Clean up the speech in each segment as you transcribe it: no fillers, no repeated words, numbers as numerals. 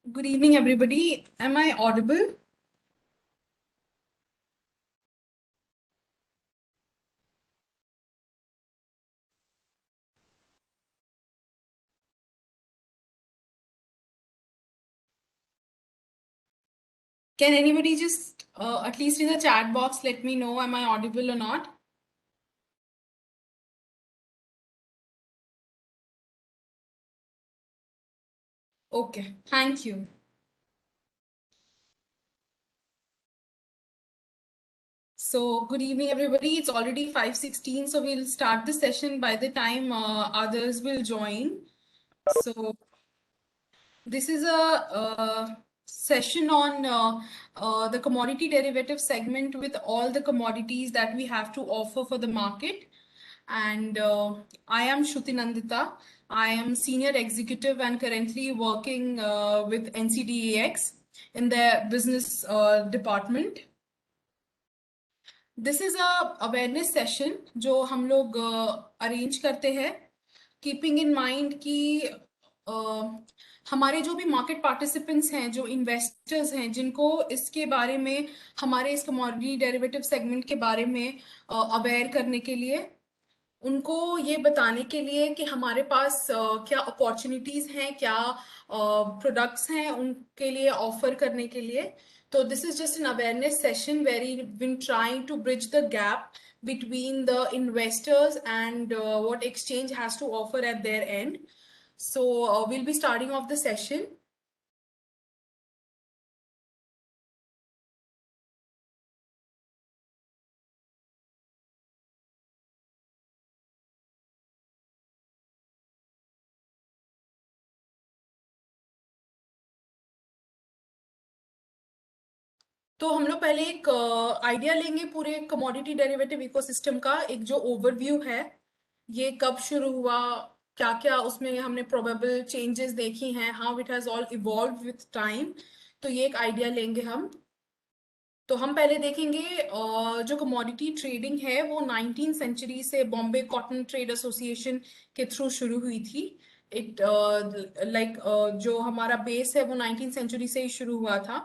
Good evening, everybody. Am I audible? Can anybody just, at least in the chat box, let me know, am I audible or not? Okay, thank you. So, good evening, everybody. It's already 5:16, so we'll start the session by the time others will join. So, this is a session on the commodity derivative segment with all the commodities that we have to offer for the market. And I am Shruti Nandita. I am senior executive and currently working with NCDEX in the business department. This is a awareness session जो हम लोग arrange करते हैं keeping in mind कि हमारे जो भी market participants हैं जो इन्वेस्टर्स हैं जिनको इसके बारे में हमारे इस कमोडिटी डेरिवेटिव सेगमेंट के बारे में अवेयर करने के लिए उनको ये बताने के लिए कि हमारे पास क्या अपॉर्चुनिटीज हैं क्या प्रोडक्ट्स हैं उनके लिए ऑफर करने के लिए तो this is just an awareness session very win trying to bridge the gap between the investors and what exchange has to offer at their end. So we'll be starting off the session. तो हम लोग पहले एक idea लेंगे पूरे commodity derivative ecosystem का एक जो ओवरव्यू है ये कब शुरू हुआ क्या क्या उसमें हमने प्रोबेबल चेंजेस देखी हैं how it has all evolve with time तो ये एक आइडिया लेंगे हम तो हम पहले देखेंगे जो कमोडिटी ट्रेडिंग है वो 19 सेंचुरी से बॉम्बे कॉटन ट्रेड एसोसिएशन के थ्रू शुरू हुई थी इट लाइक जो हमारा बेस है वो 19 सेंचुरी से ही शुरू हुआ था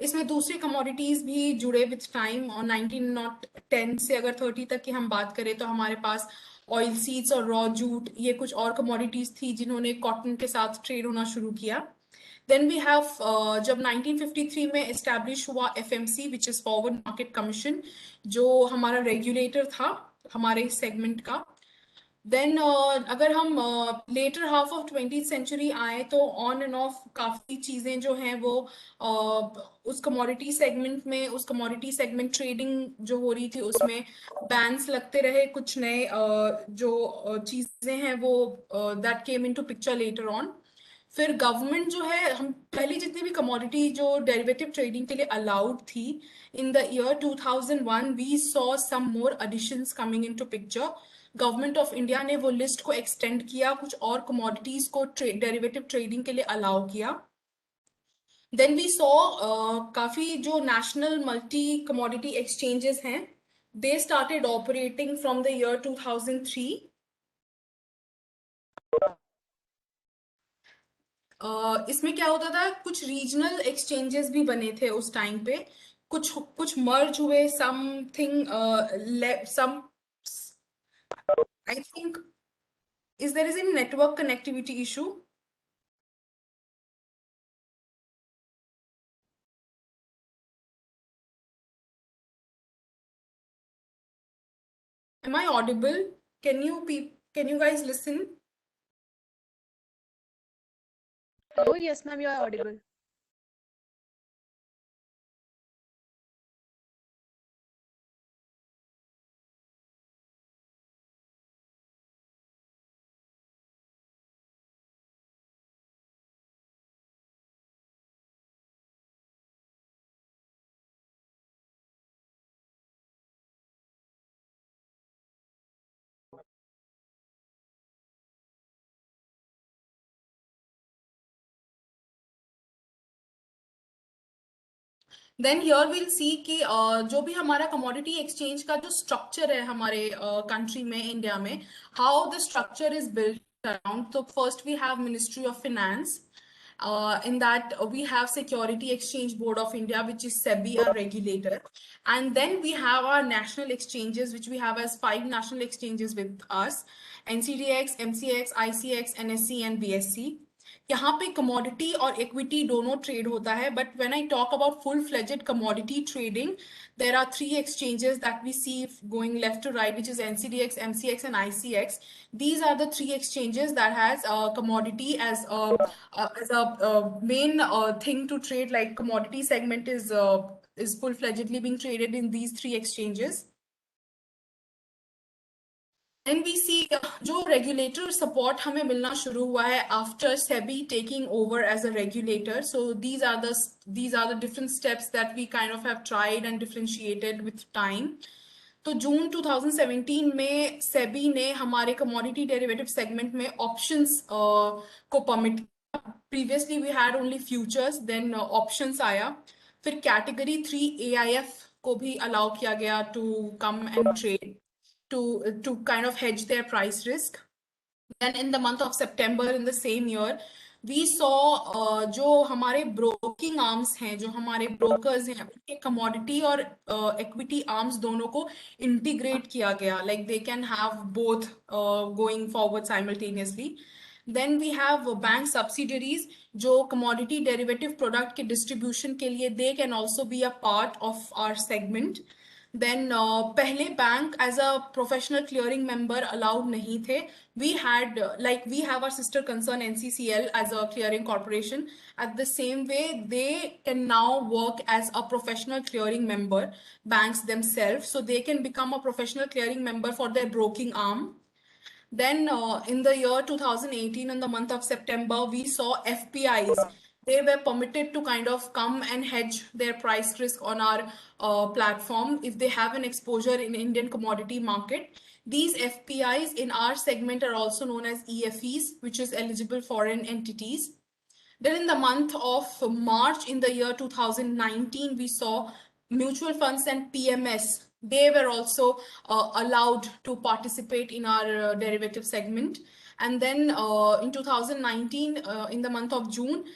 इसमें दूसरी कमोडिटीज भी जुड़े विथ टाइम और 19 नॉट 10 से अगर 30 तक की हम बात करें तो हमारे पास ऑयल सीड्स और रॉ जूट ये कुछ और कमोडिटीज थी जिन्होंने कॉटन के साथ ट्रेड होना शुरू किया देन वी हैव जब 1953 में एस्टैब्लिश हुआ FMC which is forward market commission जो हमारा रेगुलेटर था हमारे सेगमेंट का देन अगर हम letter half of 20th century आए तो ऑन एंड ऑफ काफी चीजें जो हैं वो उस कमोडिटी सेगमेंट में उस कमोडिटी सेगमेंट ट्रेडिंग जो हो रही थी उसमें बैन्स लगते रहे कुछ नए जो चीजें हैं वो that came into picture later on फिर गवर्नमेंट जो है हम पहले जितनी भी कमोडिटी जो डेरिवेटिव ट्रेडिंग के लिए अलाउड थी in the year 2001 we saw some more additions coming into picture government of India ने वो लिस्ट को एक्सटेंड किया कुछ और कमोडिटीज को डेरिवेटिव ट्रेडिंग के लिए अलाउ किया देन वी सॉ काफी जो नेशनल मल्टी कमोडिटी एक्सचेंजेस हैं they started operating from the year 2003 इसमें क्या होता था कुछ रीजनल एक्सचेंजेस भी बने थे उस टाइम पे कुछ कुछ मर्ज हुए something some I think is there is in network connectivity issue am I audible can you guys listen Oh, yes, ma'am, you are audible. Then here will see कि जो भी हमारा कमोडिटी एक्सचेंज का जो structure है हमारे country में India में how the structure is built around तो first we have ministry of finance In that, we have Security Exchange Board of India, which is SEBI, our regulator. And then we have our national exchanges, which we have as 5 national exchanges with us: NCDX, MCX, ICX, NSE, and BSE. यहाँ पे commodity और equity दोनों trade होता है, but when I talk about full-fledged commodity trading, there are 3 exchanges that we see going left to right, which is NCDX, MCX, and ICX. These are the 3 exchanges that has commodity as a main thing to trade. Like commodity segment is full-fledgedly being traded in these 3 exchanges. Then we see जो regulator support हमें मिलना शुरू हुआ है after SEBI taking over as a regulator. So these are the different steps that we kind of have tried and differentiated with time. तो जून 2017 में SEBI ने हमारे commodity derivative segment में options को permit किया. Previously we had only futures, then options आया. फिर category 3 AIF को भी allow किया गया to come and trade, to kind of hedge their price risk. Then in the month of September in the same year, we saw जो हमारे broking arms हैं, जो हमारे brokers हैं, उनके commodity और equity arms दोनों को integrate किया गया. Like they can have both going forward simultaneously. Then we have bank subsidiaries जो commodity derivative product के distribution के लिए they can also be a part of our segment. Then पहले bank as a professional clearing member allowed नहीं थे. We had we have our sister concern NCCL as a clearing corporation. At the same way, they can now work as a professional clearing member, banks themselves, so they can become a professional clearing member for their broking arm. Then in the year 2018, in the month of September, we saw FPIs. They were permitted to kind of come and hedge their price risk on our platform if they have an exposure in Indian commodity market. These FPIs in our segment are also known as EFEs, which is eligible foreign entities. Then in the month of March in the year 2019, we saw mutual funds and PMS. They were also allowed to participate in our derivative segment. And then in 2019, in the month of June,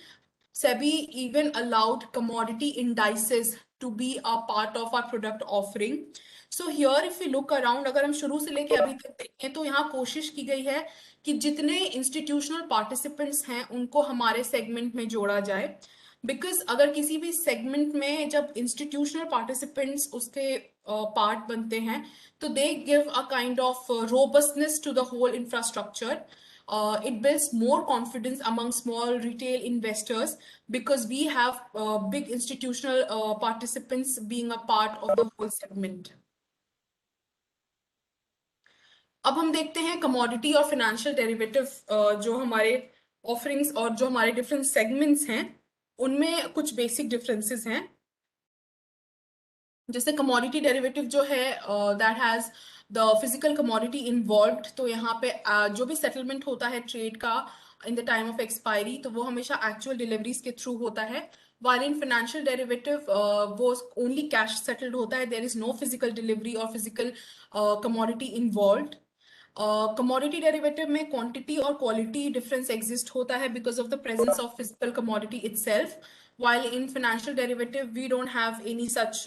SEBI even allowed commodity indices to be a part of our product offering. So here if we look around, अगर हम शुरू से लेके अभी तक देखें तो यहाँ कोशिश की गई है कि जितने institutional participants हैं उनको हमारे segment में जोड़ा जाए. Because अगर किसी भी segment में जब institutional participants उसके part बनते हैं तो they give a kind of robustness to the whole infrastructure. It builds more confidence among small retail investors because we have big institutional participants being a part of the whole segment. अब हम देखते हैं commodity और financial derivative जो हमारे offerings और जो हमारे डिफरेंट सेगमेंट्स हैं उनमें कुछ बेसिक डिफरेंसेस हैं. जैसे कमोडिटी डेरिवेटिव जो है that has the physical commodity involved. तो यहाँ पे जो भी सेटलमेंट होता है ट्रेड का in the time of expiry तो वो हमेशा एक्चुअल डिलीवरीज के थ्रू होता है. while in financial derivative वो only cash settled होता है. there is no physical delivery or physical commodity involved. Commodity derivative में क्वांटिटी और क्वालिटी डिफरेंस एग्जिस्ट होता है because of the presence of physical commodity itself. while in financial derivative we don't have any such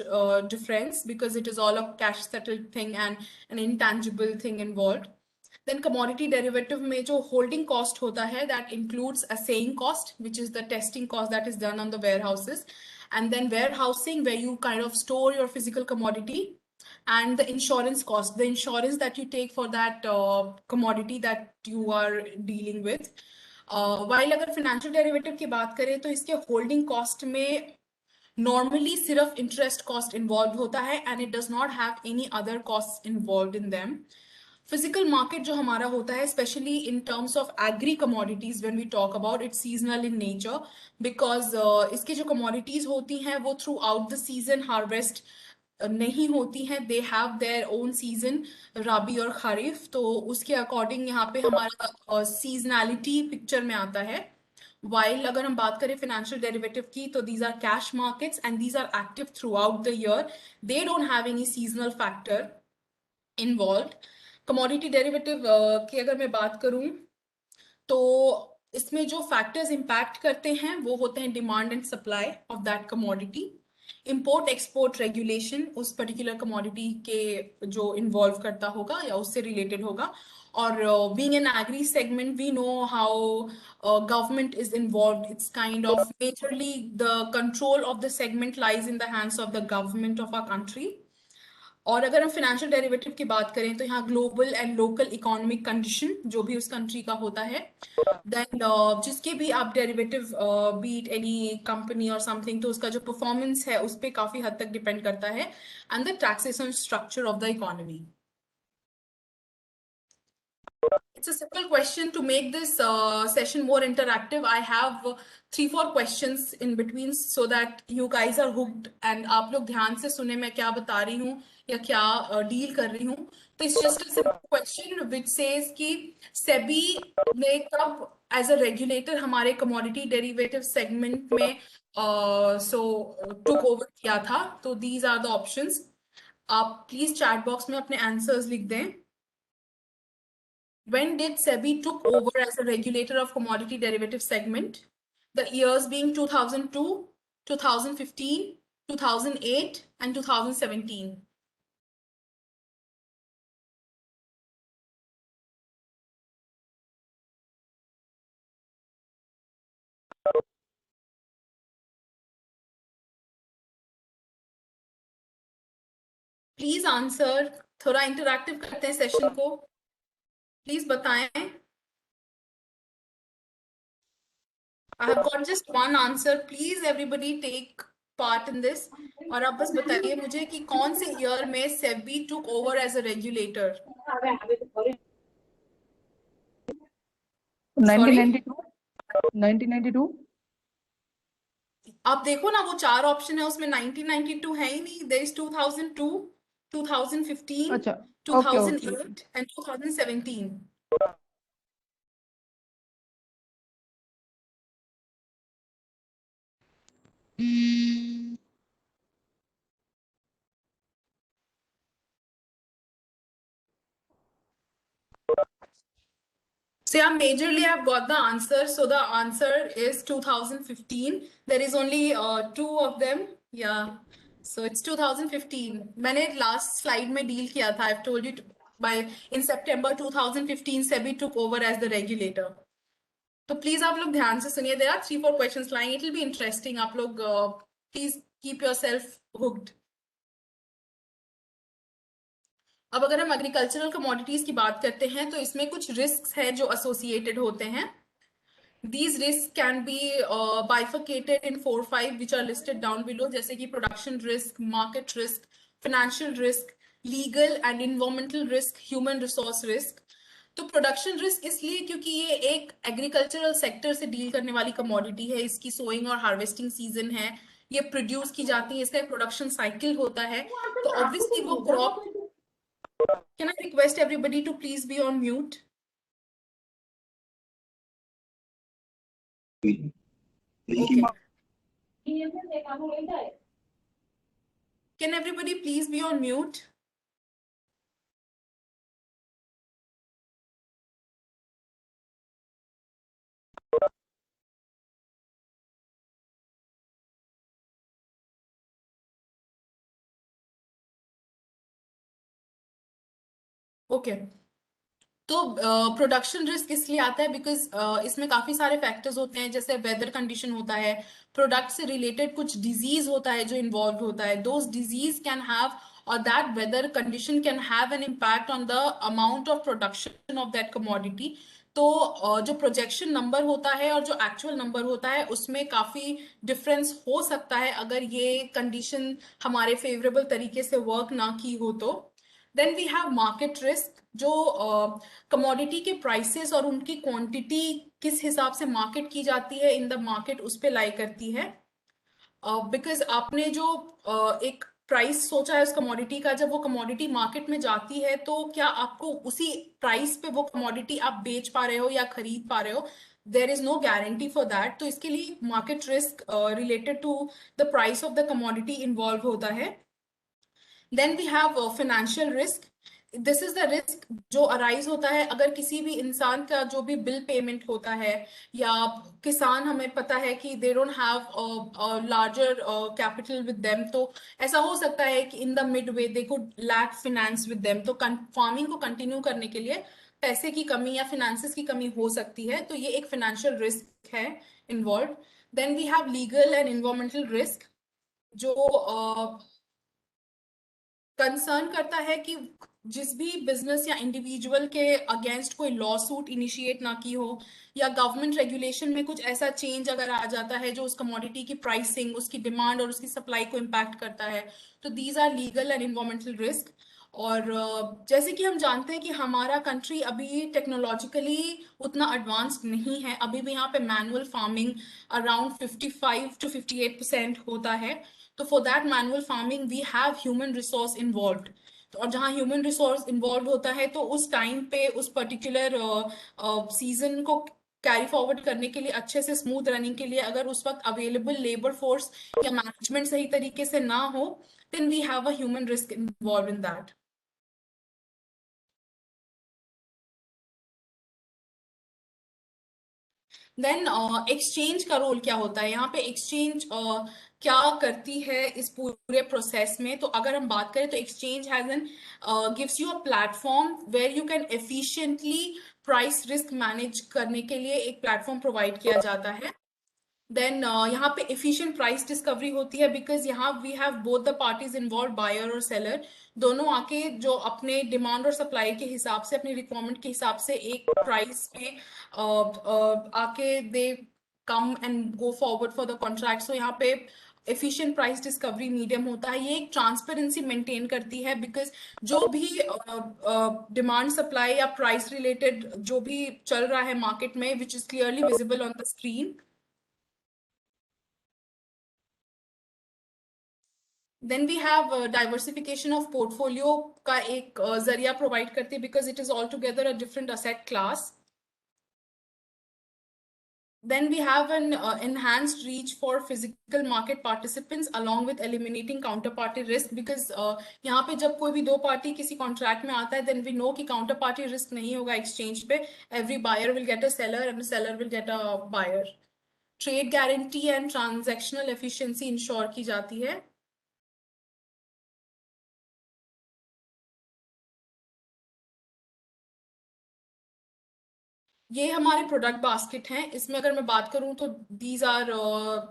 difference because it is all a cash settled thing and an intangible thing involved. Then commodity derivative में जो holding cost होता है that includes assaying cost which is the testing cost that is done on the warehouses, and then warehousing where you kind of store your physical commodity, and the insurance cost, the insurance that you take for that commodity that you are dealing with. While अगर financial derivative की बात करें तो इसके holding cost में normally सिर्फ interest cost involved होता है and it does not have any other costs involved in them. Physical market जो हमारा होता है especially in terms of agri commodities when we talk about it's seasonal in nature because इसके जो commodities होती हैं वो throughout the season harvest नहीं होती हैं. They have their own season rabi और खरीफ. तो उसके अकॉर्डिंग यहाँ पे हमारा सीजनैलिटी पिक्चर में आता है. वाइल अगर हम बात करें फाइनेंशियल डेरिवेटिव की तो these are cash markets and these are active throughout the year. They don't have any seasonal factor involve. Commodity derivative की अगर मैं बात करूं तो इसमें जो फैक्टर्स इम्पैक्ट करते हैं वो होते हैं demand and supply of that commodity, import export regulation उस पर्टिकुलर कमोडिटी के जो इन्वॉल्व करता होगा या उससे रिलेटेड होगा, और being an agri segment we know how government is involved. It's kind of majorly the control of the segment lies in the hands of the government of our country. और अगर हम financial derivative की बात करें तो यहाँ global and local economic condition जो भी उस कंट्री का होता है, देन जिसके भी आप डेरिवेटिव बीट एनी कंपनी और समथिंग, तो उसका जो परफॉर्मेंस है उस पर काफी हद तक डिपेंड करता है, and the taxation structure of the economy. It's a simple question to make this session more interactive. I have 3-4 questions in between so that you guys are hooked and आप लोग ध्यान से सुने मैं क्या बता रही हूँ या क्या डील कर रही हूँ. तो it's just a simple question which says कि सेबी ने कब एज अ रेगुलेटर हमारे कमोडिटी डेरिवेटिव सेगमेंट में टुक ओवर किया था. तो these are the options. आप प्लीज चैट बॉक्स में अपने आंसर्स लिख दें. When did SEBI took over as a regulator of commodity derivative segment? The years being 2002, 2015, 2008, and 2017. Please answer. थोड़ा इंटरैक्टिव करते हैं सेशन को. प्लीज बताएं. I have got just one answer. Please everybody take part in this. और आप बस बताइए मुझे कि कौन से ईयर में SEBI took over as a regulator. 1992. 1992. आप देखो ना वो 4 ऑप्शन है उसमें 1992 है ही नहीं. there is 2002, 2015, अच्छा, okay 2008 and 2017. So yeah, majorly I've got the answer. So the answer is 2015. There is only 2 of them. Yeah. So it's 2015. मैंने last slide में deal किया था. I've told you by in September 2015 SEBI took over as the regulator. तो please आप लोग ध्यान से सुनिए. There are 3-4 questions lying. It will be interesting. आप लोग प्लीज कीप योरसेल्फ हुक्ड. अब अगर हम एग्रीकल्चरल कमोडिटीज की बात करते हैं तो इसमें कुछ रिस्क है जो एसोसिएटेड होते हैं. These risks can be bifurcated in 4-5 which are listed down below, जैसे कि production risk, market risk, financial risk, legal and environmental risk, human resource risk. तो प्रोडक्शन रिस्क इसलिए क्योंकि ये एक एग्रीकल्चरल सेक्टर से डील करने वाली कमोडिटी है. इसकी सोइंग और हार्वेस्टिंग सीजन है. ये प्रोड्यूस की जाती है. इसका एक प्रोडक्शन साइकिल होता है. तो ऑब्वियसली वो crop. Can I request everybody to please be on mute. Okay. Can everybody please be on mute? Okay. तो प्रोडक्शन रिस्क इसलिए आता है बिकॉज इसमें काफी सारे फैक्टर्स होते हैं. जैसे वेदर कंडीशन होता है, प्रोडक्ट से रिलेटेड कुछ डिजीज होता है जो इन्वॉल्व होता है. दोज डिजीज कैन हैव और that whether condition can have an impact on the amount of production of that commodity. तो जो प्रोजेक्शन नंबर होता है और जो एक्चुअल नंबर होता है उसमें काफी डिफरेंस हो सकता है अगर ये कंडीशन हमारे फेवरेबल तरीके से वर्क ना की हो तो. Then we have market risk, जो कमोडिटी के प्राइसेस और उनकी क्वांटिटी किस हिसाब से मार्केट की जाती है इन द मार्केट उस पे लाई करती है. बिकॉज आपने जो एक प्राइस सोचा है उस कमोडिटी का, जब वो कमोडिटी मार्केट में जाती है तो क्या आपको उसी प्राइस पे वो कमोडिटी आप बेच पा रहे हो या खरीद पा रहे हो. There is no guarantee for that. तो इसके लिए market risk related to the price of the commodity involve होता है. Then we have financial risk. This is the risk जो अराइज होता है अगर किसी भी इंसान का जो भी बिल पेमेंट होता है, या किसान, हमें पता है कि they don't have larger capital with them, तो ऐसा हो सकता है कि in the mid way they could lack finance with them, तो फार्मिंग को कंटिन्यू करने के लिए पैसे की कमी या फिनेंसिस की कमी हो सकती है, तो ये एक फाइनेंशियल रिस्क है involve. Then we have legal and environmental risk, जो कंसर्न करता है कि जिस भी बिजनेस या इंडिविजुअल के अगेंस्ट कोई लॉ सूट इनिशिएट ना की हो, या गवर्नमेंट रेगुलेशन में कुछ ऐसा चेंज अगर आ जाता है जो उस कमोडिटी की प्राइसिंग, उसकी डिमांड और उसकी सप्लाई को इम्पैक्ट करता है, तो these are legal and environmental risk. और जैसे कि हम जानते हैं कि हमारा कंट्री अभी टेक्नोलॉजिकली उतना एडवांस्ड नहीं है, अभी भी यहाँ पे मैनुअल फार्मिंग अराउंड 55 to 58% होता है, तो for that manual farming we have human resource involved. तो और जहाँ ह्यूमन रिसोर्स इन्वॉल्व होता है तो उस टाइम पे उस पर्टिकुलर सीजन को कैरी फॉरवर्ड करने के लिए, अच्छे से स्मूथ रनिंग के लिए, अगर उस वक्त अवेलेबल लेबर फोर्स या मैनेजमेंट सही तरीके से ना हो, then we have a human risk involve in that. Then exchange का रोल क्या होता है यहाँ पे, एक्सचेंज क्या करती है इस पूरे प्रोसेस में, तो अगर हम बात करें तो exchange has an gives you a platform where you can efficiently price risk manage करने के लिए एक प्लेटफॉर्म प्रोवाइड किया जाता है। देन यहाँ पे एफिशिएंट प्राइस डिस्कवरी होती है, बिकॉज यहाँ we have both the parties involve, buyer और सेलर, दोनों आके जो अपने डिमांड और सप्लाई के हिसाब से, अपनी रिक्वायरमेंट के हिसाब से एक प्राइस पे आके they come and go forward for the contract. So यहाँ पे एफिशिएंट प्राइस डिस्कवरी मीडियम होता है, ये एक ट्रांसपेरेंसी मेंटेन करती है, बिकॉज जो भी डिमांड सप्लाई या प्राइस रिलेटेड जो भी चल रहा है मार्केट में, which is clearly visible on the screen. Then we have diversification of portfolio का एक जरिया प्रोवाइड करती है, because it is all together a different asset class. Then we have an enhanced reach for physical market participants along with eliminating counterparty risk, because यहाँ पे जब कोई भी दो पार्टी किसी कॉन्ट्रैक्ट में आता है, then we know कि counterparty risk नहीं होगा एक्सचेंज पे, every buyer will get a seller and the seller will get a buyer। Trade guarantee and transactional efficiency ensure की जाती है। ये हमारे प्रोडक्ट बास्केट हैं, इसमें अगर मैं बात करूं तो these are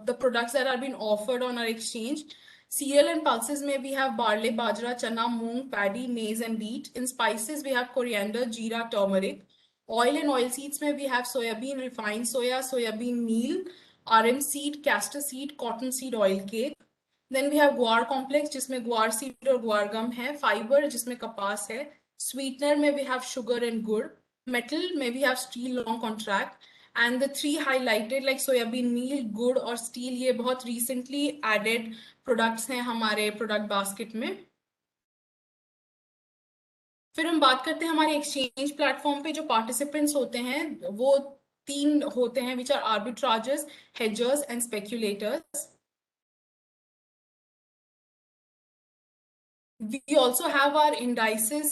the products that are been offered on our exchange. Cereal and pulses में we have barley, bajra, chana, moong, paddy, maize and wheat. In spices we have coriander, jeera, turmeric. Oil and oil seeds में we have soybean, refined soya, soybean meal, RM seed, castor seed, cotton seed oil cake. Then we have guar complex जिसमें guar seed और गुआर गम है। Fibre जिसमें कपास है। Sweetener में we have sugar and गुड़। Metal, may we have steel long contract, and the three highlighted like soybean meal, गुड़ और steel, ये बहुत recently added products हैं हमारे product basket में। फिर हम बात करते हैं हमारे exchange platform पे जो participants होते हैं, वो तीन होते हैं, which are arbitragers, hedgers and speculators। We also have our indices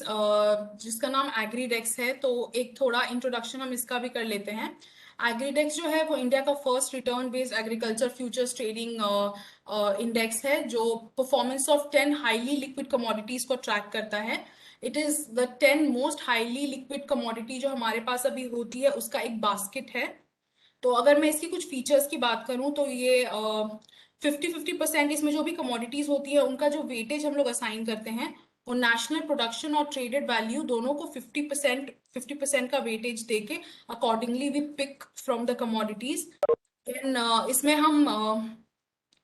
जिसका नाम एग्रीडेक्स है, तो एक थोड़ा इंट्रोडक्शन हम इसका भी कर लेते हैं। एग्रीडेक्स जो है वो इंडिया का first return based agriculture futures trading index है, जो performance of 10 highly liquid commodities को ट्रैक करता है। It is the 10 most highly liquid commodity जो हमारे पास अभी होती है उसका एक बास्केट है। तो अगर मैं इसकी कुछ फीचर्स की बात करूं तो ये 50-50% इसमें जो भी कमोडिटीज होती है उनका जो वेटेज हम लोग असाइन करते हैं, वो नेशनल प्रोडक्शन और ट्रेडेड वैल्यू दोनों को 50% का वेटेज देके accordingly we pick from the commodities. देन इसमें हम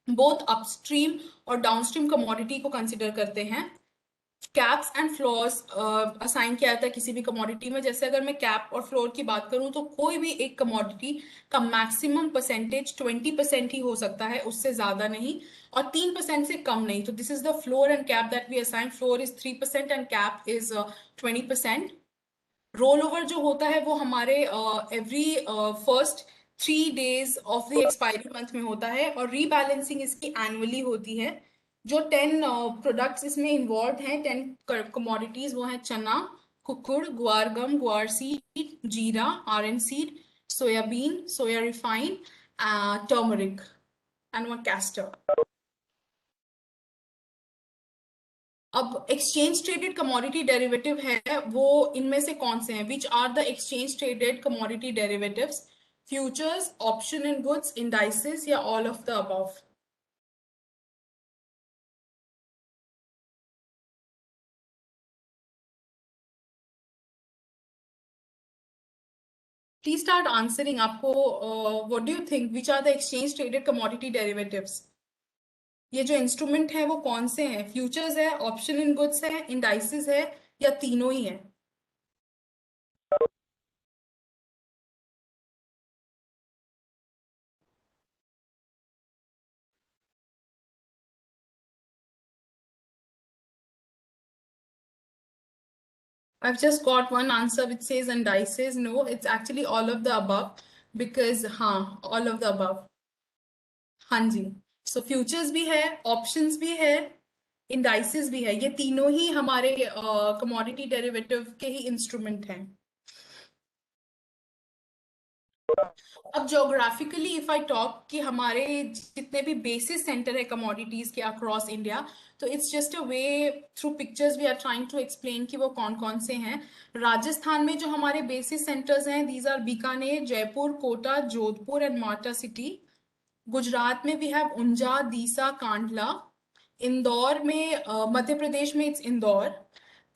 बोथ अपस्ट्रीम और डाउनस्ट्रीम कमोडिटी को कंसिडर करते हैं। कैप्स एंड फ्लोर्स असाइन किया जाता है किसी भी कमोडिटी में। जैसे अगर मैं कैप और फ्लोर की बात करूं तो कोई भी एक कमोडिटी का मैक्सिमम परसेंटेज 20% ही हो सकता है, उससे ज्यादा नहीं, और 3% से कम नहीं। तो this is the floor and cap that we assign. Floor is 3% and cap is 20%। Roll over जो होता है वो हमारे every first 3 days of the expiry month में होता है, और रीबैलेंसिंग इसकी एनुअली होती है। जो 10 प्रोडक्ट्स इसमें इन्वॉल्व हैं, 10 कमोडिटीज, वो हैं चना, कुकुड़, गुआर गम, guar seed, jeera, RN seed, soybean, soya refine, turmeric and one castor. अब एक्सचेंज ट्रेडेड कमोडिटी डेरिवेटिव है, वो इनमें से कौन से हैं? Which are the exchange traded commodity derivatives? Futures, option in goods, indices या all of the above? Please start answering. आपको what do you think? Which are the exchange traded commodity derivatives? ये जो इंस्ट्रूमेंट है वो कौन से हैं? Futures है, ऑप्शन इन गुड्स है, इंडाइसेस है, या तीनों ही है? I've just got one answer which says indices. No, it's actually all of the above because हाँ, all of the above. हाँ जी, सो फ्यूचर्स भी है, ऑप्शंस भी है, इंडाइसेस भी है, ये तीनों ही हमारे कमोडिटी डेरिवेटिव के ही इंस्ट्रूमेंट हैं। अब ज्योग्राफिकली इफ आई टॉक कि हमारे जितने भी बेसिस सेंटर है कमोडिटीज के अक्रॉस इंडिया, तो it's just a way through pictures we are trying to explain कि वो कौन कौन से हैं। राजस्थान में जो हमारे बेसिस सेंटर्स हैं, these are Bikaner, Jaipur, Kota, Jodhpur and माल्टा सिटी। गुजरात में वी हैव उंजा, दीसा, कांडला। इंदौर में मध्य प्रदेश में इट्स इंदौर।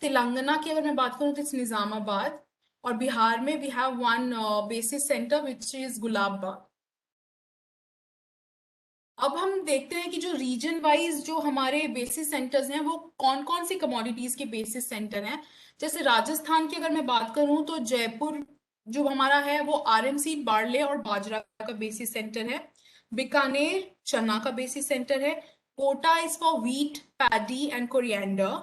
तेलंगाना की अगर मैं बात करूं तो इट्स निजामाबाद। और बिहार में we have one basis centre which is Gulabbagh. अब हम देखते हैं कि जो रीजन वाइज जो हमारे बेसिस सेंटर्स हैं वो कौन कौन सी कमोडिटीज के बेसिस सेंटर हैं। जैसे राजस्थान की अगर मैं बात करूं तो जयपुर जो हमारा है वो आरएमसी, बार्ले और बाजरा का बेसिस सेंटर है। बीकानेर चना का बेसिस सेंटर है। Kota is for wheat, paddy and coriander.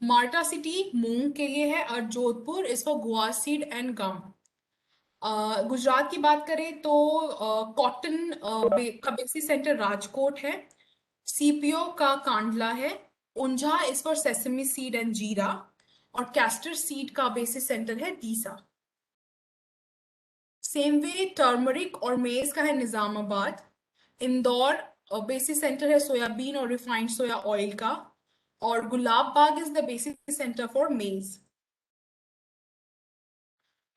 Malta city moong के लिए है। और Jodhpur is for guar seed and gum. Gujarat की बात करें तो कॉटन का बेसिस सेंटर राजकोट है। सीपीओ का कांडला है। Unjha is for sesame seed and jeera. और कैस्टर सीड का बेसिस सेंटर है दीसा। सेम वे टर्मरिक और मेज का है निजामाबाद। इंदौर बेसिस सेंटर है सोयाबीन और रिफाइंड सोया ऑयल का। और Gulab Bagh is the basis centre for maize.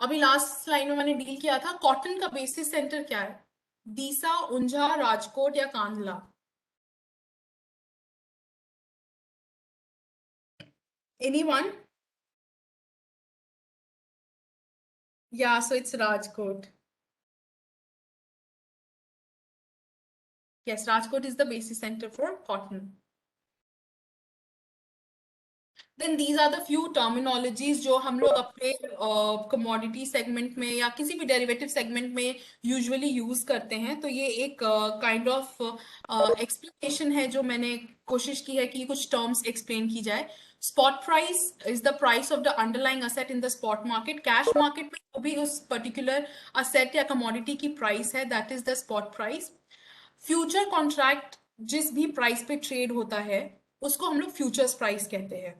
अभी लास्ट स्लाइड में मैंने डील किया था, कॉटन का बेसिस सेंटर क्या है? दीसा, उंझा, राजकोट या Kandla? Anyone? Yeah, so it's Rajkot. Yes, Rajkot is the basis center for cotton. Then these are the few terminologies जो हम लोग अपने commodity segment में या किसी भी derivative segment में usually use करते हैं। तो ये एक kind of explanation है जो मैंने कोशिश की है कि कुछ terms explain की जाए। Spot price is the price of the underlying asset in the spot market. Cash market में जो भी उस particular asset या commodity की price है, that is the spot price. Future contract जिस भी प्राइस पे ट्रेड होता है उसको हम लोग फ्यूचर्स प्राइस कहते हैं।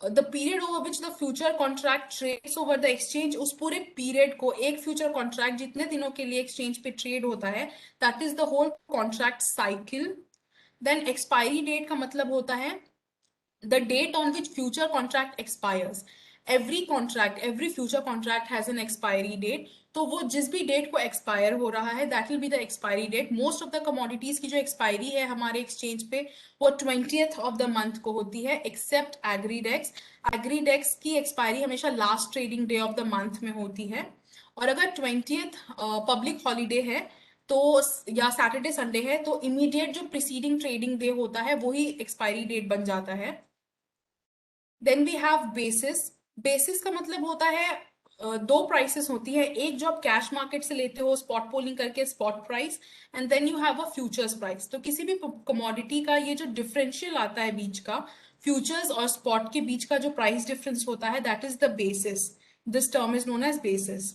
The period over which the future contract trades over the exchange, उस पूरे पीरियड को एक फ्यूचर कॉन्ट्रैक्ट जितने दिनों के लिए एक्सचेंज पे ट्रेड होता है, that is the whole contract cycle. Then expiry date का मतलब होता है the date on which future contract expires. Every future contract has an expiry date. तो वो जिस भी डेट को एक्सपायर हो रहा है that will be the expiry date. Most of the commodities की जो एक्सपायरी है हमारे एक्सचेंज पे वो 20th of the month को होती है, एक्सेप्ट एग्रीडेक्स। एग्रीडेक्स की एक्सपायरी हमेशा last trading day of the month में होती है। और अगर 20th पब्लिक हॉलीडे है तो या सैटरडे संडे है तो इमीडिएट जो प्रीसीडिंग ट्रेडिंग डे होता है वही एक्सपायरी डेट बन जाता है। Then we have basis. Basis का मतलब होता है दो प्राइसेस होती है, एक जो आप कैश मार्केट से लेते हो स्पॉट पोलिंग करके spot price, and then you have a futures price. तो किसी भी कमोडिटी का ये जो डिफरेंशियल आता है बीच का, फ्यूचर्स और स्पॉट के बीच का जो प्राइस डिफरेंस होता है, that is the basis. This term is known as basis.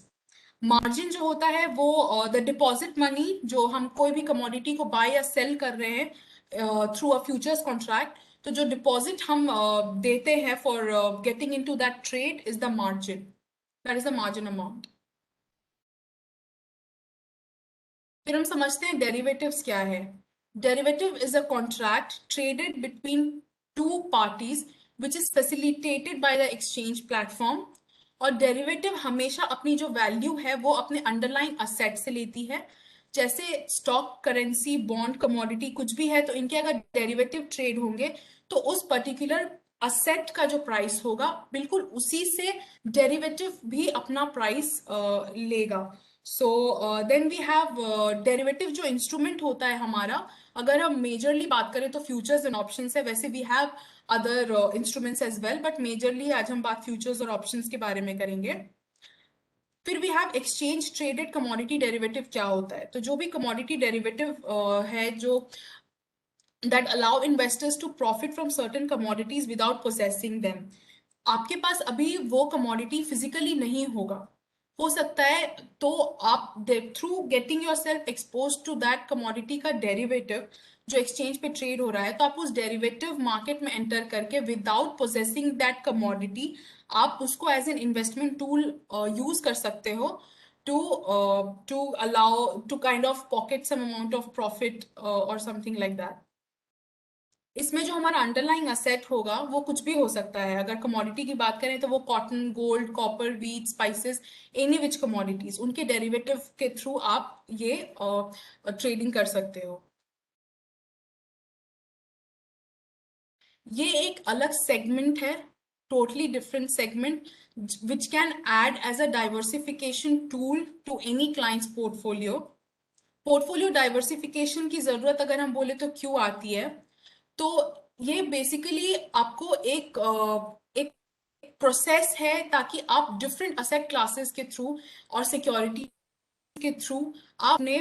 Margin जो होता है वो द डिपॉजिट मनी जो हम कोई भी कमोडिटी को बाय या सेल कर रहे हैं थ्रू अ फ्यूचर्स कॉन्ट्रैक्ट, तो जो डिपॉजिट हम देते हैं for getting into that trade is the margin, that is the margin amount. फिर हम समझते हैं डेरिवेटिव्स क्या है। Derivative is a contract traded between two parties which is facilitated by the exchange platform. और डेरिवेटिव हमेशा अपनी जो वैल्यू है वो अपने अंडरलाइन असेट से लेती है। जैसे स्टॉक, करेंसी, बॉन्ड, कमोडिटी कुछ भी है, तो इनके अगर डेरिवेटिव ट्रेड होंगे तो उस पर्टिकुलर असेट का जो प्राइस होगा बिल्कुल उसी से डेरिवेटिव भी अपना प्राइस लेगा। So then we have derivative जो इंस्ट्रूमेंट होता है हमारा, अगर हम मेजरली बात करें तो फ्यूचर्स एंड ऑप्शंस है, वैसे we have other instruments as well, but majorly आज हम बात फ्यूचर्स और ऑप्शंस के बारे में करेंगे। फिर we have exchange traded commodity derivative. क्या होता है? तो जो भी कमोडिटी डेरिवेटिव है जो that allow investors to profit from certain commodities without possessing them। आपके पास अभी वो कमोडिटी फिजिकली नहीं होगा, हो सकता है तो आप through getting yourself expose to that commodity का डेरिवेटिव जो एक्सचेंज पे ट्रेड हो रहा है, तो आप उस डेरिवेटिव मार्केट में एंटर करके विदाउट पोजेसिंग दैट कमोडिटी आप उसको as an investment tool use कर सकते हो to to allow to kind of pocket some amount of profit और समथिंग लाइक दैट। इसमें जो हमारा अंडरलाइंग असेट होगा वो कुछ भी हो सकता है। अगर कमोडिटी की बात करें तो वो cotton, gold, copper, wheat, spices, any which commodities, उनके डेरिवेटिव के थ्रू आप ये ट्रेडिंग कर सकते हो। ये एक अलग सेगमेंट है, totally different segment which can add as a diversification tool to any clients portfolio. Portfolio diversification की जरूरत अगर हम बोले तो क्यों आती है? तो ये बेसिकली आपको एक प्रोसेस है ताकि आप डिफरेंट असेट क्लासेस के थ्रू और सिक्योरिटी के थ्रू आप अपने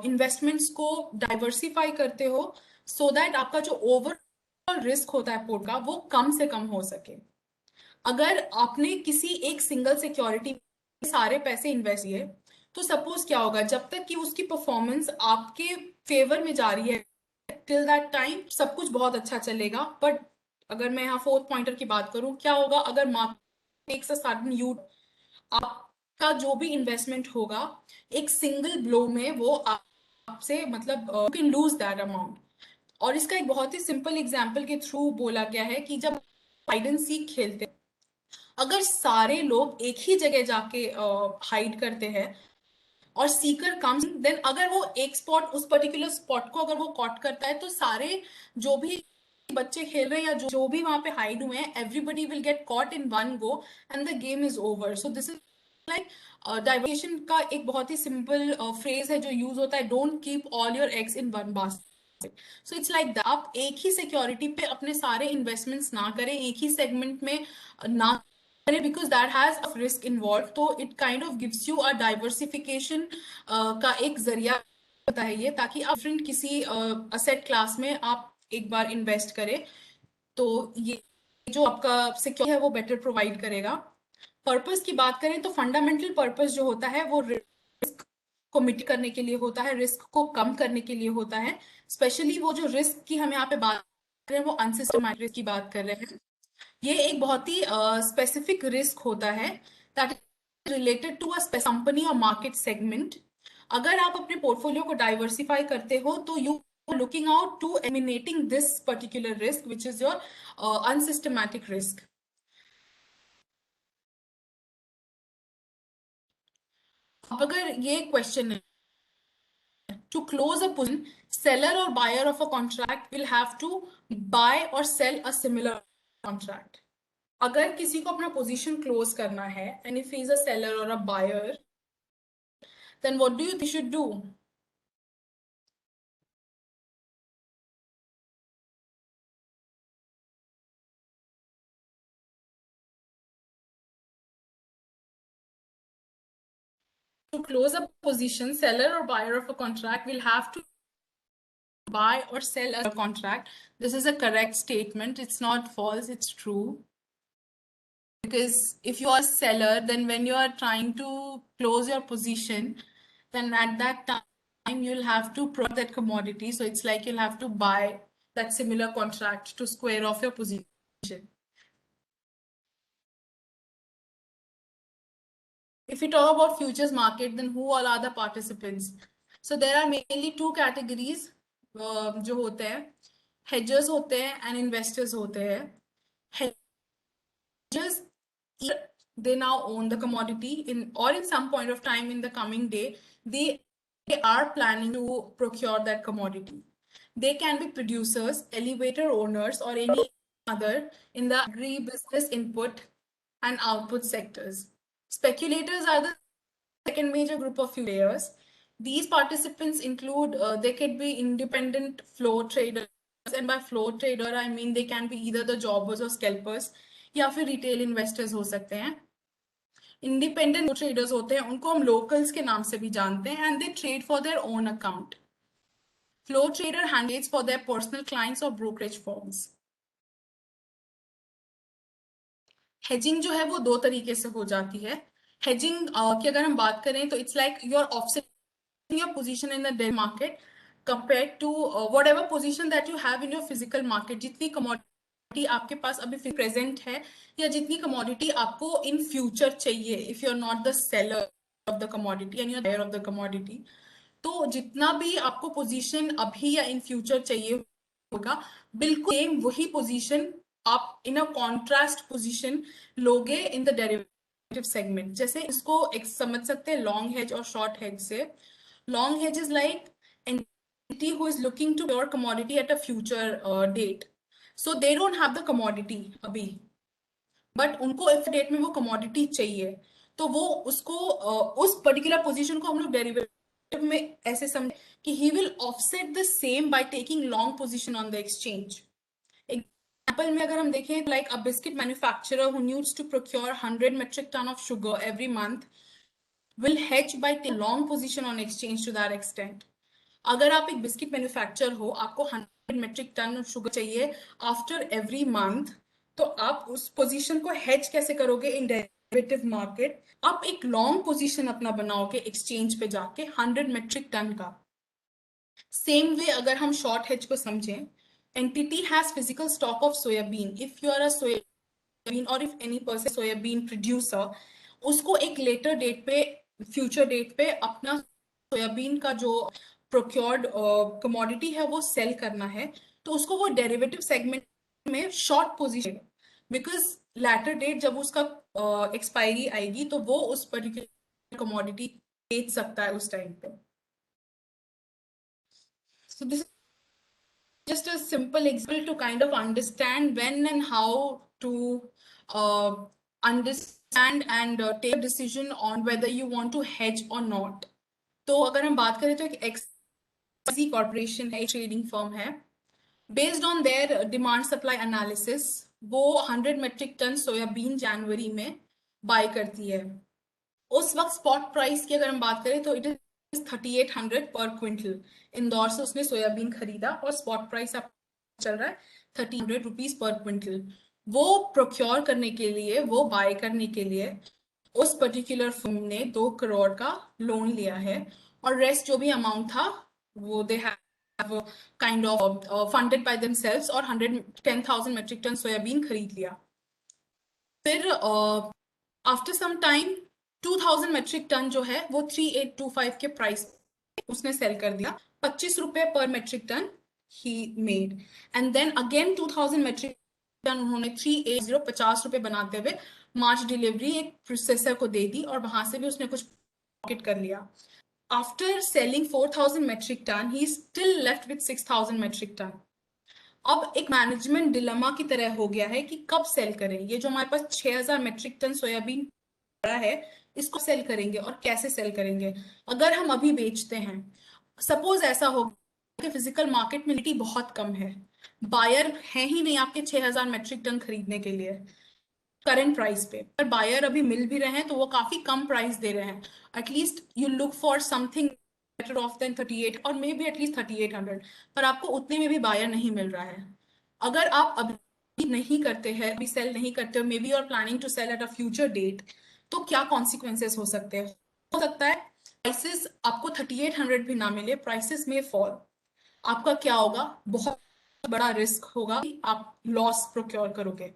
इन्वेस्टमेंट्स को डाइवर्सिफाई करते हो, सो दैट आपका जो ओवरऑल रिस्क होता है पोर्ट का वो कम से कम हो सके। अगर आपने किसी एक सिंगल सिक्योरिटी में सारे पैसे इन्वेस्ट किए, तो सपोज क्या होगा, जब तक कि उसकी परफॉर्मेंस आपके फेवर में जा रही है टिल दैट टाइम सब कुछ बहुत अच्छा चलेगा। बट अगर मैं यहाँ फोर्थ पॉइंटर की बात करूं, क्या होगा अगर market takes a sudden U, आपका जो भी इन्वेस्टमेंट होगा एक सिंगल ब्लो में वो आपसे मतलब you can lose that amount. और इसका एक बहुत ही सिंपल एग्जांपल के थ्रू बोला गया है कि जब हाइड एंड सीक खेलते, अगर सारे लोग एक ही जगह जाके हाइड करते हैं और सीकर कम्स, देन अगर वो एक स्पॉट, उस पर्टिकुलर स्पॉट को अगर वो कॉट करता है, तो सारे जो भी बच्चे खेल रहे हैं या जो भी वहां पे हाइड हुए हैं, everybody will get caught in one go and the game is over. So this is like diversification का एक बहुत ही सिंपल फ्रेज है जो यूज होता है, don't keep all your eggs in one basket. So it's like that, आप एक ही security पे अपने सारे इन्वेस्टमेंट्स ना करें, एक ही सेगमेंट में ना करें, because that has a risk involved। तो it kind of gives you a diversification का एक जरिया होता है ये, ताकि आप डिफरेंट किसी असेट क्लास में आप एक बार इन्वेस्ट करें, तो ये जो आपका सिक्योरिटी है वो बेटर प्रोवाइड करेगा। पर्पस की बात करें तो फंडामेंटल पर्पस जो होता है वो रिस्क को मिट करने के लिए होता है, रिस्क को कम करने के लिए होता है। स्पेशली वो जो रिस्क की हम यहाँ पे बात कर रहे हैं वो अनसिस्टमैटिक रिस्क की बात कर रहे हैं। ये एक बहुत ही स्पेसिफिक रिस्क होता है that is related to a company और मार्केट सेगमेंट। अगर आप अपने पोर्टफोलियो को डाइवर्सिफाई करते हो तो you looking out to eliminating this particular risk which is your unsystematic risk. अब अगर ये क्वेश्चन है, to close a position, seller or buyer of a contract will have to buy or sell a similar contract। अगर किसी को अपना position close करना है and if he is a seller और a buyer, then what do you think should do? To close a position, seller or buyer of a contract will have to buy or sell a contract. This is a correct statement. It's not false, it's true. Because if you are a seller, then when you are trying to close your position, then at that time time you'll have to provide that commodity. So it's like you'll have to buy that similar contract to square off your position. If we talk about futures market, then who all are the participants? So there are mainly two categories जो होते हैं, hedgers होते हैं and investors होते हैं. Hedgers, they now own the commodity in some point of time in the coming day, they are planning to procure that commodity. They can be producers, elevator owners, or any other in the agri-business input and output sectors. Speculators are the second major group of players. These participants include, they could be independent flow traders, and by flow trader, I mean they can be either the jobbers or scalpers, या फिर retail investors हो सकते हैं. Independent traders होते हैं, उनको हम locals के नाम से भी जानते हैं, and they trade for their own account. Flow trader handles for their personal clients और ब्रोकरेज फर्म्स. हेजिंग जो है वो दो तरीके से हो जाती है. हेजिंग की अगर हम बात करें तो it's like you are offsetting your position in the debt market compare to whatever position that you have in your physical market. जितनी कमोडिटी आपके पास अभी प्रेजेंट है या जितनी कमोडिटी आपको इन फ्यूचर चाहिए, if you are not the seller of the commodity and you are buyer of the commodity, तो जितना भी आपको पोजीशन अभी या इन फ्यूचर चाहिए होगा, बिल्कुल सेम वही पोजीशन आप इन अ कॉन्ट्रास्ट पोजीशन लोगे इन द डेरिवेटिव सेगमेंट. जैसे इसको समझ सकते हैं लॉन्ग हेज और शॉर्ट हेज से. Long hedge is like entity who is looking to your commodity at a future date. So they don't have the commodity अभी, but उनको इफ डेट में वो कमोडिटी चाहिए, तो वो उसको उस पर्टिकुलर पोजीशन को हम लोग डेरिवेटिव में ऐसे समझे कि he will offset the same by taking long position on the exchange. Example में अगर हम देखें, like a biscuit manufacturer who needs to procure 100 metric ton of sugar every month will hedge by taking long position on exchange to that extent. अगर आप एक biscuit manufacture हो, आपको 100 metric ton sugar चाहिए आफ्टर एवरी मंथ, तो आप उस position को हेज कैसे करोगे इन डेरिवेटिव मार्केट? आप एक लॉन्ग पोजीशन अपना बनाओगे एक्सचेंज पे जाके 100 metric ton का. सेम वे अगर हम शॉर्ट हेज को समझें, entity has physical stock of soybean. If you are a soybean और if any person soybean producer, उसको एक लेटर डेट पे, फ्यूचर डेट पे अपना सोयाबीन का जो प्रोक्योर्ड कमोडिटी है वो सेल करना है, तो उसको वो डेरिवेटिव सेगमेंट में short position, because later date जब उसका एक्सपायरी आएगी तो वो उस पर्टिकुलर कमोडिटी बेच सकता है उस टाइम पे. So this is just a simple example to kind of understand when and how to understand and take a decision on whether you want to hedge or not. तो अगर हम बात करें तो एक XYZ कॉर्पोरेशन है, एक ट्रेडिंग फर्म है. Based on their demand supply analysis, वो 100 metric ton सोयाबीन जनवरी में बाय करती है. उस वक्त स्पॉट प्राइस की अगर हम बात करें तो इट इज 3800 पर क्विंटल. इंदौर से उसने सोयाबीन खरीदा और स्पॉट प्राइस अब चल रहा है 1300 रुपीज पर क्विंटल. वो प्रोक्योर करने के लिए, वो बाय करने के लिए उस पर्टिकुलर फर्म ने 2 करोड़ का लोन लिया है, और रेस्ट जो भी अमाउंट था वो they have kind of funded by themselves और 110,000 मेट्रिक टन सोयाबीन खरीद लिया. फिर after some time 2000 metric ton जो है वो 3825 के प्राइस उसने सेल कर दिया. 25 रुपए पर metric ton he made, and then again 2000 metric ton उन्होंने 380 50 रुपए बनाते हुए मार्च डिलीवरी एक प्रोसेसर को दे दी, और वहां से भी उसने कुछ पॉकेट कर लिया. After selling 4000 metric ton he still left with 6000 metric ton. अब एक मैनेजमेंट डिलेमा की तरह हो गया है कि कब सेल करें. ये जो हमारे पास 6000 मेट्रिक टन सोयाबीन पड़ा है, इसको सेल करेंगे और कैसे सेल करेंगे? अगर हम अभी बेचते हैं, सपोज ऐसा हो कि फिजिकल मार्केट में लिक्विडिटी बहुत कम है, बायर है ही नहीं आपके 6000 मेट्रिक टन खरीदने के लिए करंट प्राइस पे, पर बायर अभी मिल भी रहे हैं तो वो काफी कम प्राइस दे रहे हैं. At least you look for something better of than 38 और मे बी एटलीस्ट 3800, पर आपको उतने में भी बायर नहीं मिल रहा है. अगर आप अभी नहीं करते हैं, अभी सेल नहीं करते हो, maybe you are planning to sell at a future date, तो क्या कॉन्सिक्वेंसेस हो सकते हैं? हो सकता है प्राइसेस आपको 3800 भी ना मिले, प्राइसेस में फॉल, आपका क्या होगा? बहुत बड़ा रिस्क होगा, आप लॉस प्रोक्योर करोगे।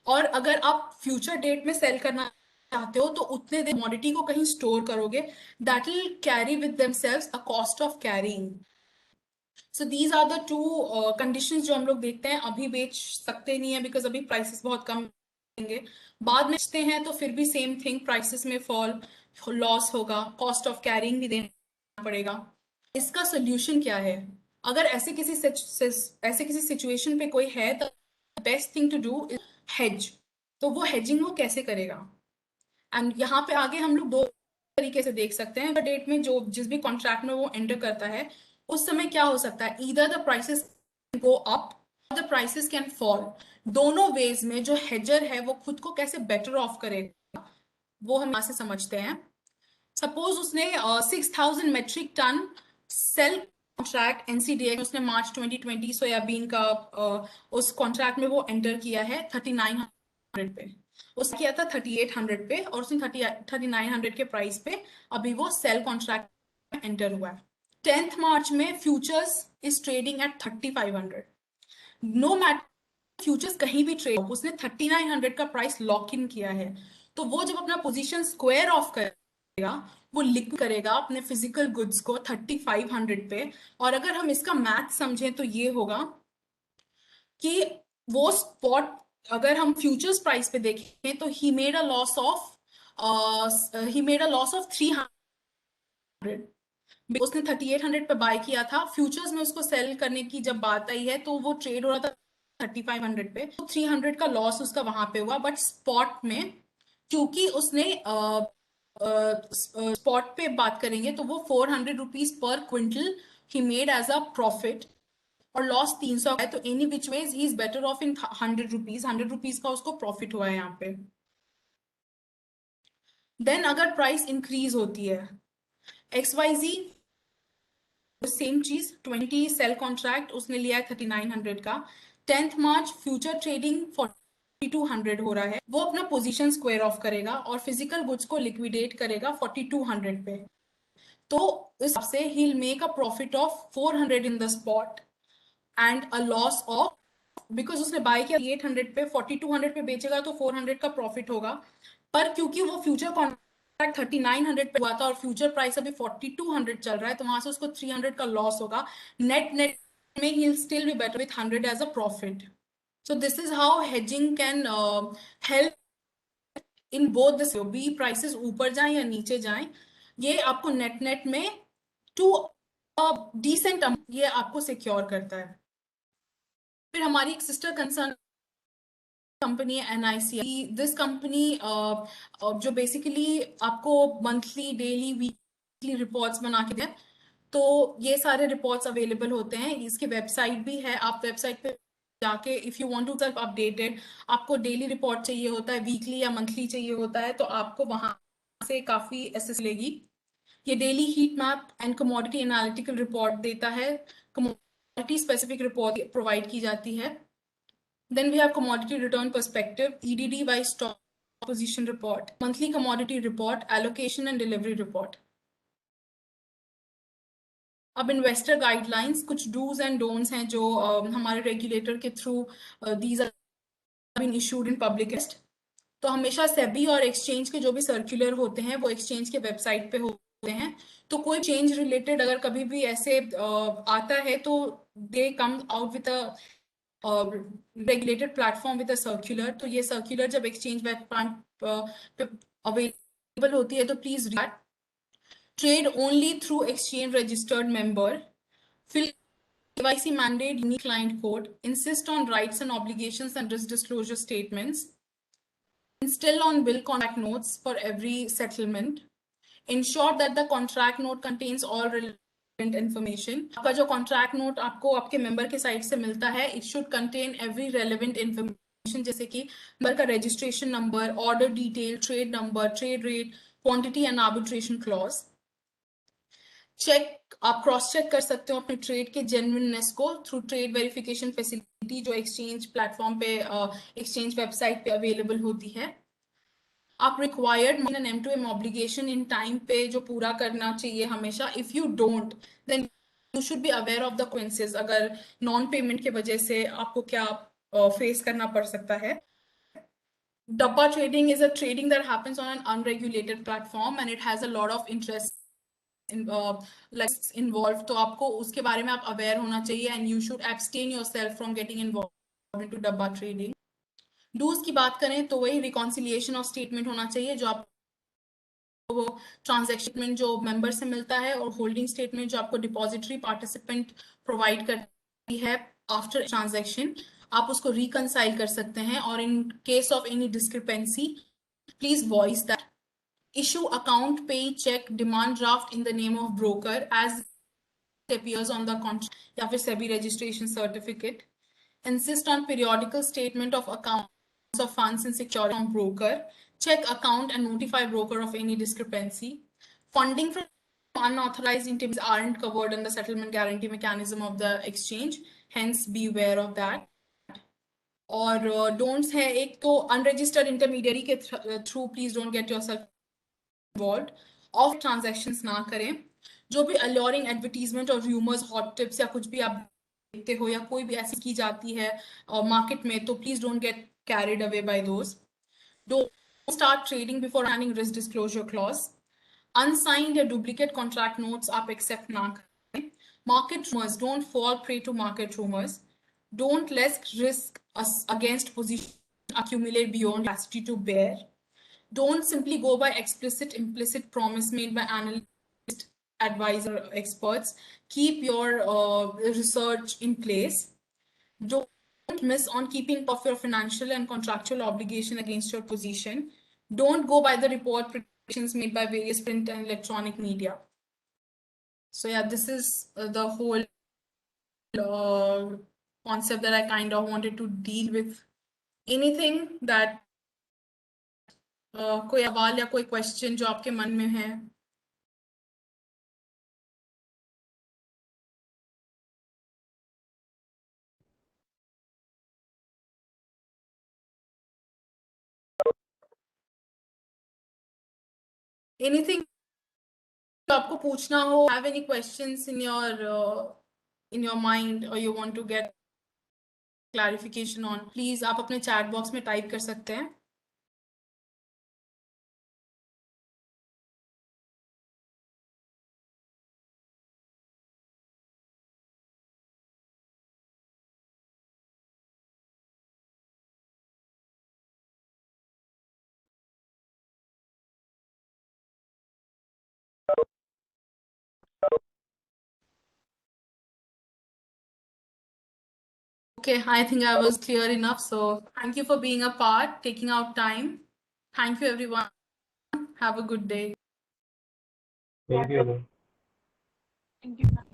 और अगर आप फ्यूचर डेट में सेल करना चाहते हो तो उतने दिन कमोडिटी को कहीं स्टोर करोगे, that will carry with themselves a cost of carrying. So these are the two conditions जो हम लोग देखते हैं। अभी बेच सकते नहीं है बिकॉज अभी प्राइसेस बहुत कम होंगे, बाद में बेचते हैं तो फिर भी सेम थिंग, प्राइसेस में फॉल, लॉस होगा, कॉस्ट ऑफ कैरिंग भी देना पड़ेगा। इसका सोल्यूशन क्या है? अगर ऐसे किसी सिचुएशन पे कोई है तो best thing to do is hedge. तो वो हेजिंग वो कैसे करेगा? एंड यहाँ पे आगे हम लोग दो तरीके से देख सकते हैं। डेट में जो जिस भी कॉन्ट्रैक्ट में वो एंटर करता है उस समय क्या हो सकता है, either the prices go up the prices can fall. दोनों वेज में जो हेजर है वो खुद को कैसे बेटर ऑफ करेगा वो हम यहाँ से समझते हैं। सपोज उसने 6000 मेट्रिक टन सेल कॉन्ट्रैक्ट एनसीडीएक्स उसने मार्च 2020 सोयाबीन का उस कॉन्ट्रैक्ट में वो एंटर किया है 3900 पे, उसने किया था 3800 पे, और उसने 3900 के प्राइस पे अभी वो सेल कॉन्ट्रैक्ट में एंटर हुआ है। 10th मार्च में futures is trading at 3500। No matter futures कहीं भी ट्रेड, उसने 3900 का प्राइस लॉक इन किया है, तो वो जब अपना पोजीशन स्क्वायर ऑफ करेगा वो लिक करेगा अपने फिजिकल गुड्स को 3500 पे। और अगर हम इसका मैथ समझें तो ये होगा कि वो स्पॉट, अगर हम फ्यूचर्स प्राइस पे देखें तो he made a loss of 300। उसने 3800 पे बाय किया था, फ्यूचर्स में उसको सेल करने की जब बात आई है तो वो ट्रेड हो रहा था 3500 पे, तो 300 का लॉस उसका वहां पे हुआ। बट स्पॉट में क्योंकि उसने स्पॉट पे बात करेंगे तो वो 400 रुपीज पर quintal he made as a profit, और लॉस 300 है, तो any which ways he is better off in 100 rupees, 100 rupees का उसको प्रॉफिट हुआ है यहाँ पे। देन अगर प्राइस इंक्रीज होती है, XYZ सेम चीज 20 सेल कॉन्ट्रैक्ट उसने लिया है 3900 का, 10th मार्च फ्यूचर ट्रेडिंग 4200 हो रहा है, वो अपना पोजीशन स्क्वायर ऑफ करेगा और फिजिकल गुड्स को लिक्विडेट करेगा 4200 पे। तो इस हिसाब से he will make a profit of 400 in the spot and a loss of, because उसने बाय किया 800 पे, 4200 पे बेचेगा तो 400 का प्रॉफिट होगा। पर क्योंकि वो फ्यूचर कॉन्ट्रैक्ट 3900 पे हुआ था और फ्यूचर प्राइस अभी 4200 चल रहा है, तो वहां से उसको 300 का लॉस होगा। नेट नेट में he still be better with 100 as a profit. So this is how hedging can help in both the बी प्राइसेस ऊपर जाए या नीचे जाए, ये आपको नेट नेट में टू डिसेंट ये आपको सिक्योर करता है। फिर हमारी एक सिस्टर कंसर्न कंपनी है NIC। दिस कंपनी जो बेसिकली आपको मंथली, डेली, वीकली रिपोर्ट्स बना के दे, तो ये सारे रिपोर्ट्स अवेलेबल होते हैं, इसकी वेबसाइट भी है, आप वेबसाइट पे जाके if you want to self updated, आपको डेली रिपोर्ट चाहिए होता है, वीकली या मंथली चाहिए होता है, तो आपको वहां से काफी एसेस लेगी। ये daily heat map and commodity analytical report देता है, कमोडिटी स्पेसिफिक रिपोर्ट प्रोवाइड की जाती है। Then we have commodity return perspective, EDD by stock position report, monthly commodity report, allocation and delivery report. अब इन्वेस्टर गाइडलाइंस, कुछ dos and don'ts हैं जो हमारे रेगुलेटर के through these are being issued in public. तो हमेशा सेबी और exchange के जो भी सर्कुलर होते हैं वो एक्सचेंज के वेबसाइट पे होते हैं, तो कोई चेंज रिलेटेड अगर कभी भी ऐसे आता है तो they come out with a regulated platform with a circular। तो ये circular जब exchange पे available होती है तो please read that। Trade only through exchange registered member, fill KYC mandate unique client code, insist on rights and obligations and risk disclosure statements, instill on bill contract notes for every settlement, ensure that the contract note contains all relevant information। आपका जो contract note आपको आपके member के site से मिलता है, it should contain every relevant information, जैसे कि मेंबर का registration number, order detail, trade number, trade rate, quantity and arbitration clause. Check, आप क्रॉस चेक कर सकते हो अपने ट्रेड के जेन्युइननेस को थ्रू ट्रेड वेरिफिकेशन फैसिलिटी जो एक्सचेंज प्लेटफॉर्म पे, एक्सचेंज वेबसाइट पे अवेलेबल होती है। आप required M2M obligation in time पे जो पूरा करना चाहिए हमेशा. If you don't then you should be aware of the consequences. अगर नॉन पेमेंट की वजह से आपको क्या फेस करना पड़ सकता है. Dabba trading is a trading that happens on an unregulated platform and it has a lot of interest like involved. तो आपको उसके बारे में आप aware होना चाहिए and you should abstain yourself from getting involved into dabba trading. Do's की बात करें तो वही reconciliation of statement होना चाहिए जो आप ट्रांजैक्शन स्टेटमेंट जो मेंबर से मिलता है और होल्डिंग स्टेटमेंट जो आपको डिपॉजिटरी पार्टिसिपेंट प्रोवाइड करती है आफ्टर ट्रांजैक्शन. आप उसको रिकंसाइल कर सकते हैं और in case of any discrepancy please voice that. Issue account payee cheque demand draft in the name of broker as appears on the contract या फिर SEBI registration certificate. Insist on periodical statement of accounts of funds and security from broker. Check account and notify broker of any discrepancy. Funding from unauthorized entities aren't covered in the settlement guarantee mechanism of the exchange. Hence, be aware of that. और don'ts है एक तो unregistered intermediary के through please don't get yourself involved. Off transactions ना करें. जो भी alluring advertisement और rumors, hot tips या कुछ भी आप देखते हो या कोई भी ऐसी की जाती है मार्केट में तो please don't get carried away by those. Don't start trading before running risk disclosure clause. Unsigned या duplicate contract notes आप accept ना करें. Market rumors, don't fall prey to market rumors. Don't let risk against position accumulate beyond capacity to bear. Don't simply go by explicit, implicit promise made by analyst, advisor, experts. Keep your research in place. Don't miss on keeping of your financial and contractual obligation against your position. Don't go by the report predictions made by various print and electronic media. So yeah, this is the whole concept that I kind of wanted to deal with. Anything that कोई सवाल या कोई question जो आपके मन में है. Anything आपको पूछना हो, have any questions in your mind or you want to get clarification on, please आप अपने chat box में type कर सकते हैं. Okay, I think I was clear enough. So thank you for being a part, taking out time. Thank you, everyone. Have a good day. Thank you. Thank you.